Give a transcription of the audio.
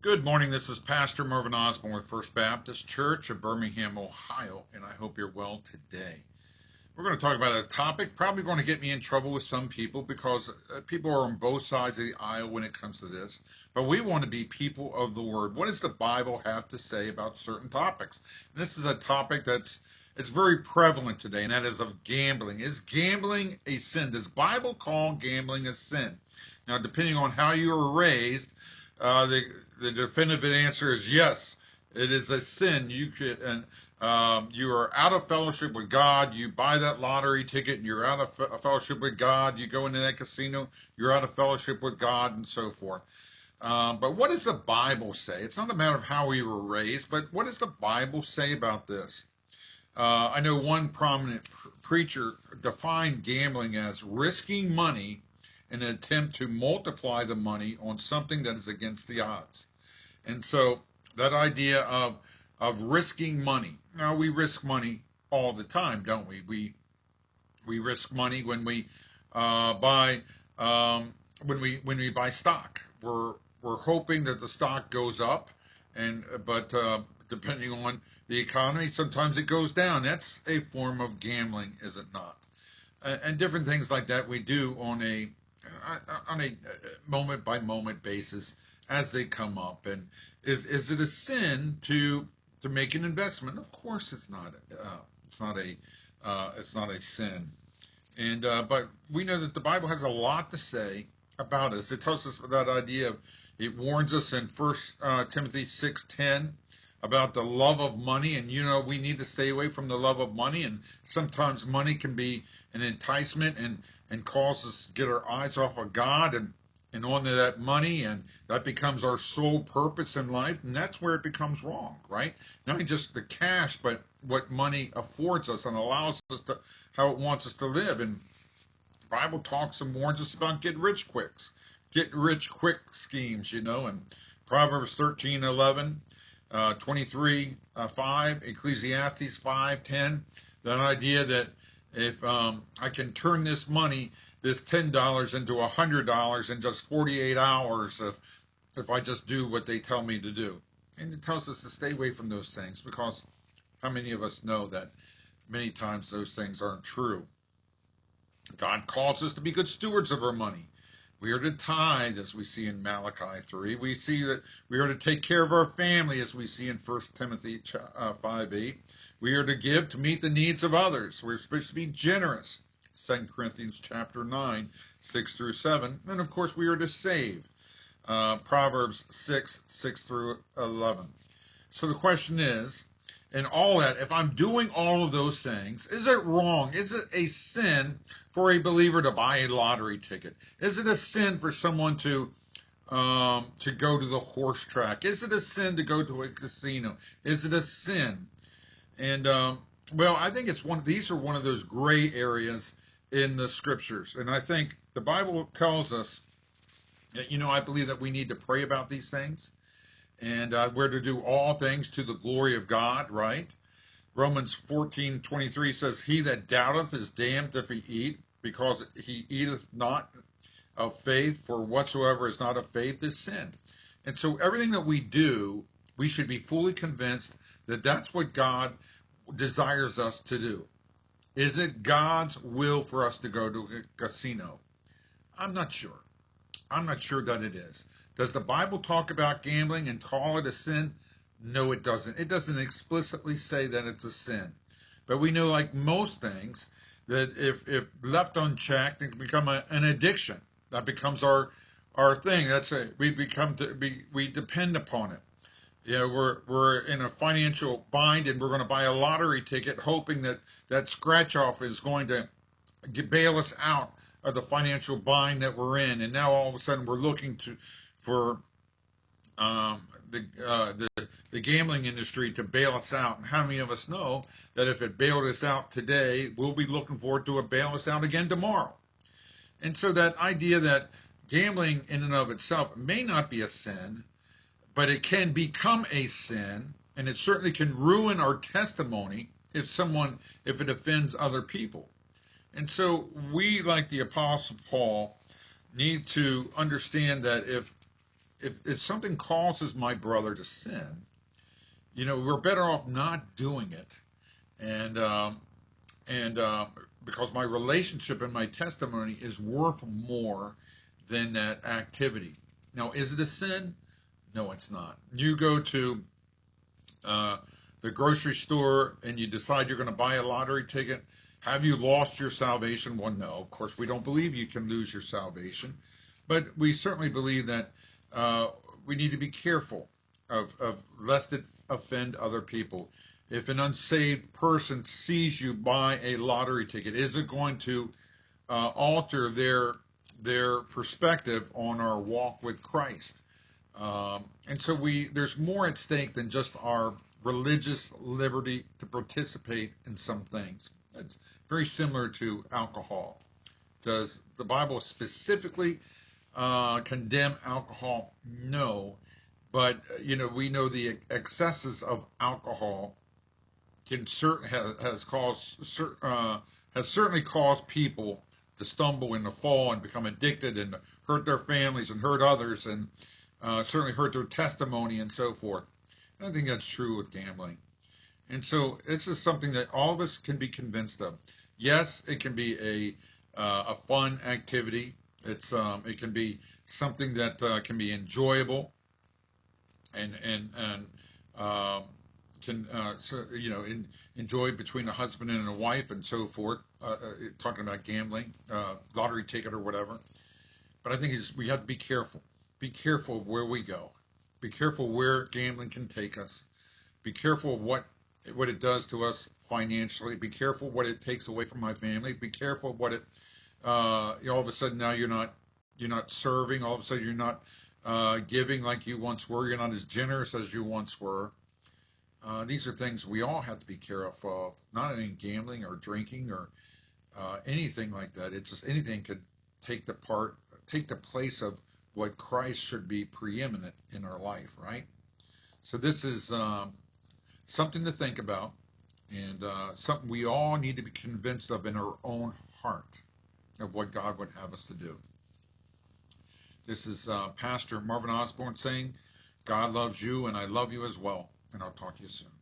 Good morning. This is Pastor Mervyn Osborne with First Baptist Church of Birmingham, Ohio, and I hope you're well today. We're going to talk about a topic probably going to get me in trouble with some people because people are on both sides of the aisle when it comes to this. But we want to be people of the Word. What does the Bible have to say about certain topics? And this is a topic it's very prevalent today, and that is of gambling. Is gambling a sin? Does the Bible call gambling a sin? Now, depending on how you were raised, the definitive answer is yes. It is a sin. You are out of fellowship with God. You buy that lottery ticket, and you're out of fellowship with God. You go into that casino, you're out of fellowship with God, and so forth. But what does the Bible say? It's not a matter of how we were raised, but what does the Bible say about this? I know one prominent preacher defined gambling as risking money in an attempt to multiply the money on something that is against the odds. And so that idea of risking money. Now, we risk money all the time, don't we? We risk money when we buy when we buy stock. We're hoping that the stock goes up, but depending on the economy, sometimes it goes down. That's a form of gambling, is it not? And different things like that we do on a moment by moment basis as they come up. And is it a sin to make an investment? Of course, it's not. It's not a sin. And but we know that the Bible has a lot to say about us. It tells us that idea of, it warns us in 1 Timothy 6:10 about the love of money, and we need to stay away from the love of money. And sometimes money can be an enticement and cause us to get our eyes off of God and onto that money, and that becomes our sole purpose in life, and that's where it becomes wrong, right? Not only just the cash, but what money affords us and allows us to, how it wants us to live. And the Bible talks and warns us about get rich quick schemes, and Proverbs 13:11, 23:5, Ecclesiastes 5:10, that idea that if I can turn this $10 into $100 in just 48 hours if I just do what they tell me to do. And it tells us to stay away from those things, because how many of us know that many times those things aren't true? God calls us to be good stewards of our money. We are to tithe, as we see in Malachi 3. We see that we are to take care of our family, as we see in 1 Timothy 5:8. We are to give to meet the needs of others. We're supposed to be generous, 2 Corinthians chapter 9, 6 through 7. And of course, we are to save, Proverbs 6 through 11. So the question is, in all that, if I'm doing all of those things, is it wrong? Is it a sin for a believer to buy a lottery ticket? Is it a sin for someone to go to the horse track? Is it a sin to go to a casino? Is it a sin? And well, I think these are one of those gray areas in the scriptures. And I think the Bible tells us that, I believe that we need to pray about these things. And we're to do all things to the glory of God, right? Romans 14:23 says, he that doubteth is damned if he eat, because he eateth not of faith, for whatsoever is not of faith is sin. And so everything that we do, we should be fully convinced that that's what God desires us to do. Is it God's will for us to go to a casino? I'm not sure. I'm not sure that it is. Does the Bible talk about gambling and call it a sin? No, it doesn't. It doesn't explicitly say that it's a sin. But we know, like most things, that if left unchecked, it can become an addiction. That becomes our thing. We depend upon it. We're in a financial bind, and we're going to buy a lottery ticket hoping that scratch off is going to bail us out of the financial bind that we're in. And now all of a sudden we're looking for the gambling industry to bail us out. And how many of us know that if it bailed us out today, we'll be looking forward to it bail us out again tomorrow? And so that idea that gambling in and of itself may not be a sin, but it can become a sin, and it certainly can ruin our testimony if it offends other people. And so we, like the Apostle Paul, need to understand that if if something causes my brother to sin, we're better off not doing it, and because my relationship and my testimony is worth more than that activity. Now, is it a sin? No, it's not. You go to the grocery store and you decide you're going to buy a lottery ticket. Have you lost your salvation? Well, no. Of course, we don't believe you can lose your salvation, but we certainly believe that we need to be careful of lest it offend other people. If an unsaved person sees you buy a lottery ticket, is it going to alter their perspective on our walk with Christ? And so there's more at stake than just our religious liberty to participate in some things. It's very similar to alcohol. Does the Bible specifically condemn alcohol? No, but we know the excesses of alcohol has certainly caused people to stumble and to fall and become addicted and hurt their families and hurt others and certainly hurt their testimony and so forth. And I think that's true with gambling. And so this is something that all of us can be convinced of. Yes, it can be a fun activity. It can be something that can be enjoyable and can enjoy between a husband and a wife and so forth. Talking about gambling, lottery ticket or whatever. But I think we have to be careful. Be careful of where we go. Be careful where gambling can take us. Be careful of what it does to us financially. Be careful what it takes away from my family. Be careful what it all of a sudden now you're not serving. All of a sudden you're not giving like you once were. You're not as generous as you once were. These are things we all have to be careful of. Not in gambling or drinking or anything like that. It's just anything could take the place of what Christ should be preeminent in our life, right? So this is something to think about, and something we all need to be convinced of in our own heart of what God would have us to do. This is Pastor Marvin Osborne saying, God loves you and I love you as well, and I'll talk to you soon.